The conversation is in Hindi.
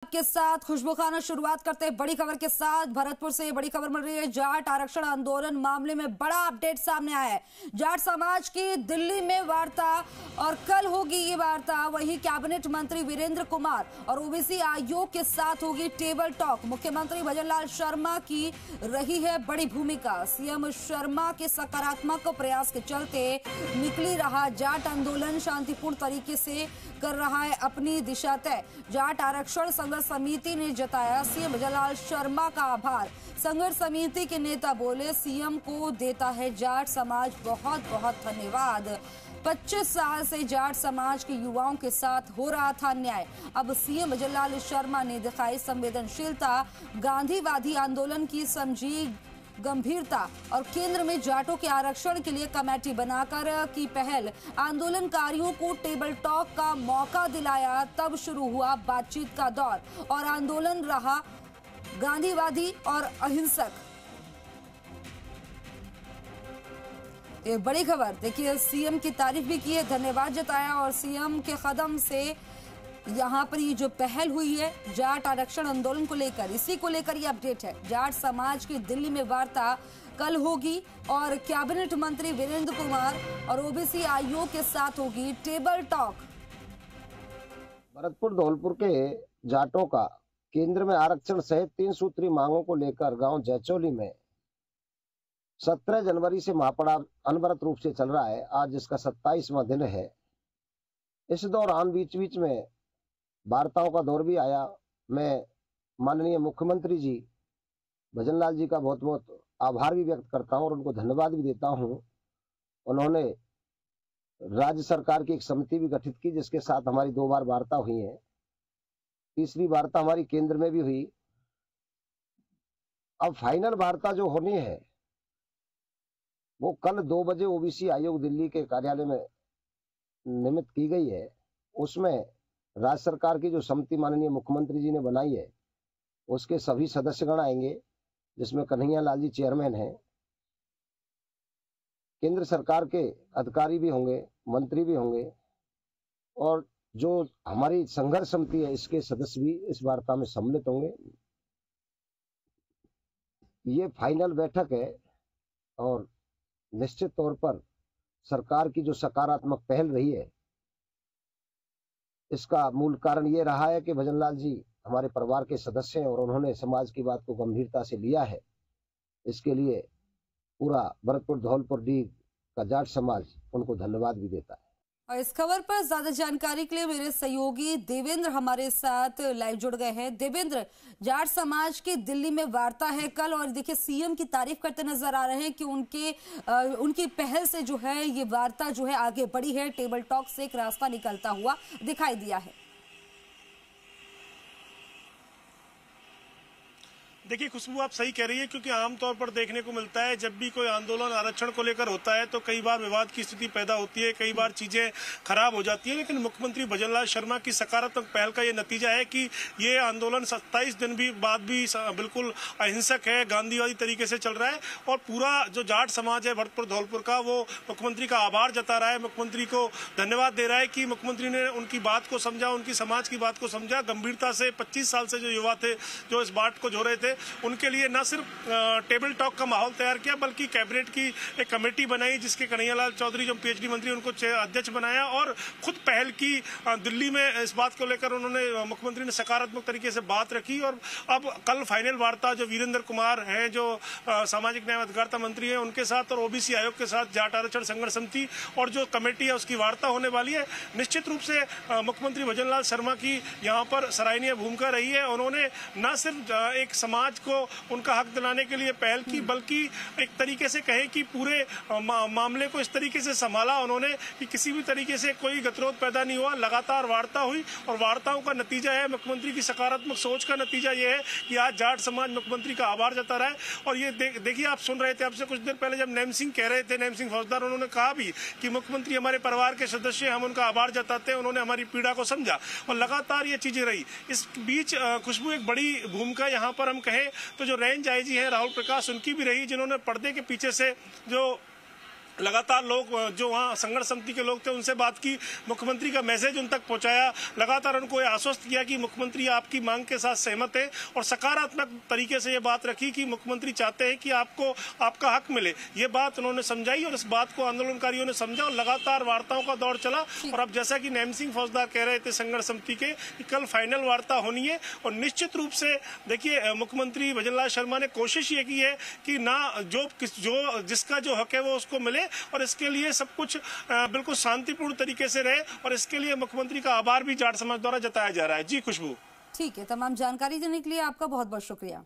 के साथ खुशबू खाना शुरुआत करते हैं बड़ी खबर के साथ। भरतपुर से बड़ी खबर मिल रही है। जाट आरक्षण आंदोलन मामले में बड़ा अपडेट सामने आया है। जाट समाज की दिल्ली में वार्ता और कल होगी ये वार्ता। वहीं कैबिनेट मंत्री वीरेंद्र कुमार और ओबीसी आयोग के साथ होगी टेबल टॉक। मुख्यमंत्री भजनलाल शर्मा की रही है बड़ी भूमिका। सीएम शर्मा के सकारात्मक प्रयास के चलते निकली रहा जाट आंदोलन शांतिपूर्ण तरीके से कर रहा है अपनी दिशा तय। जाट आरक्षण संघर्ष समिति ने जताया सीएम भजनलाल शर्मा का आभार। संघर्ष समिति के नेता बोले सीएम को देता है जाट समाज बहुत बहुत धन्यवाद। 25 साल से जाट समाज के युवाओं के साथ हो रहा था अन्याय। अब सीएम भजनलाल शर्मा ने दिखाई संवेदनशीलता, गांधीवादी आंदोलन की समझी गंभीरता और केंद्र में जाटों के आरक्षण के लिए कमेटी बनाकर की पहल। आंदोलनकारियों को टेबल टॉक का मौका दिलाया, तब शुरू हुआ बातचीत का दौर और आंदोलन रहा गांधीवादी और अहिंसक। एक बड़ी खबर देखिए, सीएम की तारीफ भी की है, धन्यवाद जताया और सीएम के कदम से यहाँ पर ये जो पहल हुई है जाट आरक्षण आंदोलन को लेकर, इसी को लेकर ये अपडेट है। जाट समाज की दिल्ली में वार्ता कल होगी और कैबिनेट मंत्री वीरेंद्र कुमार और ओबीसी आयोग के साथ होगी टेबल टॉक। भरतपुर धौलपुर के जाटों का केंद्र में आरक्षण सहित 3 सूत्री मांगों को लेकर गांव जैचोली में 17 जनवरी से महापड़ाव अनवरत रूप से चल रहा है। आज इसका 27वां दिन है। इस दौरान बीच बीच में वार्ताओं का दौर भी आया। मैं माननीय मुख्यमंत्री जी भजनलाल जी का बहुत बहुत आभार भी व्यक्त करता हूं और उनको धन्यवाद भी देता हूं। उन्होंने राज्य सरकार की एक समिति भी गठित की जिसके साथ हमारी 2 बार वार्ता हुई है। तीसरी वार्ता हमारी केंद्र में भी हुई। अब फाइनल वार्ता जो होनी है वो कल 2 बजे ओबीसी आयोग दिल्ली के कार्यालय में निमित की गई है। उसमें राज्य सरकार की जो समिति माननीय मुख्यमंत्री जी ने बनाई है उसके सभी सदस्यगण आएंगे, जिसमें कन्हैया लाल जी चेयरमैन हैं। केंद्र सरकार के अधिकारी भी होंगे, मंत्री भी होंगे और जो हमारी संघर्ष समिति है इसके सदस्य भी इस वार्ता में सम्मिलित होंगे। ये फाइनल बैठक है और निश्चित तौर पर सरकार की जो सकारात्मक पहल रही है इसका मूल कारण ये रहा है कि भजनलाल जी हमारे परिवार के सदस्य हैं और उन्होंने समाज की बात को गंभीरता से लिया है। इसके लिए पूरा भरतपुर धौलपुर डी का जाट समाज उनको धन्यवाद भी देता है। और इस खबर पर ज्यादा जानकारी के लिए मेरे सहयोगी देवेंद्र हमारे साथ लाइव जुड़ गए हैं। देवेंद्र, जाट समाज की दिल्ली में वार्ता है कल और देखिए सीएम की तारीफ करते नजर आ रहे हैं कि उनकी पहल से जो है ये वार्ता जो है आगे बढ़ी है। टेबल टॉक से एक रास्ता निकलता हुआ दिखाई दिया है। देखिए खुशबू, आप सही कह रही है क्योंकि आमतौर पर देखने को मिलता है जब भी कोई आंदोलन आरक्षण को लेकर होता है तो कई बार विवाद की स्थिति पैदा होती है, कई बार चीजें खराब हो जाती है। लेकिन मुख्यमंत्री भजनलाल शर्मा की सकारात्मक पहल का ये नतीजा है कि ये आंदोलन 27 दिन भी बाद भी बिल्कुल अहिंसक है, गांधीवादी तरीके से चल रहा है और पूरा जो जाट समाज है भरतपुर धौलपुर का वो मुख्यमंत्री का आभार जता रहा है, मुख्यमंत्री को धन्यवाद दे रहा है कि मुख्यमंत्री ने उनकी बात को समझा, उनकी समाज की बात को समझा गंभीरता से। 25 साल से जो युवा थे जो इस बात को जो रहे थे उनके लिए न सिर्फ टेबल टॉक का माहौल तैयार किया बल्कि कैबिनेट की एक कमेटी बनाई जिसके कन्हैया लाल चौधरी जो पीएचडी मंत्री उनको अध्यक्ष बनाया और खुद पहल की। दिल्ली में इस बात को लेकर उन्होंने मुख्यमंत्री ने सकारात्मक तरीके से बात रखी और अब कल फाइनल वार्ता जो वीरेंद्र कुमार हैं जो सामाजिक न्याय अधिकारिता मंत्री हैं उनके साथ और ओबीसी आयोग के साथ जाट आरक्षण संघर्ष समिति और जो कमेटी है उसकी वार्ता होने वाली है। निश्चित रूप से मुख्यमंत्री भजनलाल शर्मा की यहाँ पर सराहनीय भूमिका रही है। उन्होंने न सिर्फ एक समाज को उनका हक दिलाने के लिए पहल की बल्कि एक तरीके से कहे कि पूरे मामले को इस तरीके से संभाला उन्होंने कि किसी भी तरीके से कोई गतिरोध पैदा नहीं हुआ। लगातार वार्ता हुई और वार्ताओं का नतीजा है, मुख्यमंत्री की सकारात्मक सोच का नतीजा ये है कि आज जाट समाज मुख्यमंत्री का आभार जता रहा है। और ये देखिए, आप सुन रहे थे आपसे कुछ देर पहले जब नैम सिंह कह रहे थे, नैम सिंह फौजदार, उन्होंने कहा भी कि मुख्यमंत्री हमारे परिवार के सदस्य, हम उनका आभार जताते हैं, उन्होंने हमारी पीड़ा को समझा और लगातार ये चीजें रही। इस बीच खुशबू एक बड़ी भूमिका यहाँ पर हम कहें तो जो रेंज आईजी हैं राहुल प्रकाश, उनकी भी रही, जिन्होंने पर्दे के पीछे से जो लगातार लोग जो वहाँ संघर्ष समिति के लोग थे उनसे बात की, मुख्यमंत्री का मैसेज उन तक पहुंचाया, लगातार उनको आश्वस्त किया कि मुख्यमंत्री आपकी मांग के साथ सहमत है और सकारात्मक तरीके से ये बात रखी कि मुख्यमंत्री चाहते हैं कि आपको आपका हक मिले। ये बात उन्होंने समझाई और इस बात को आंदोलनकारियों ने समझा और लगातार वार्ताओं का दौर चला। और अब जैसा कि नैम सिंह फौजदार कह रहे थे संघर्ष समिति के कि कल फाइनल वार्ता होनी है और निश्चित रूप से देखिए मुख्यमंत्री भजनलाल शर्मा ने कोशिश ये की है कि ना जो जिसका जो हक है वो उसको मिले और इसके लिए सब कुछ बिल्कुल शांतिपूर्ण तरीके से रहे और इसके लिए मुख्यमंत्री का आभार भी जाट समाज द्वारा जताया जा रहा है। जी खुशबू। ठीक है, तमाम जानकारी देने के लिए आपका बहुत बहुत शुक्रिया।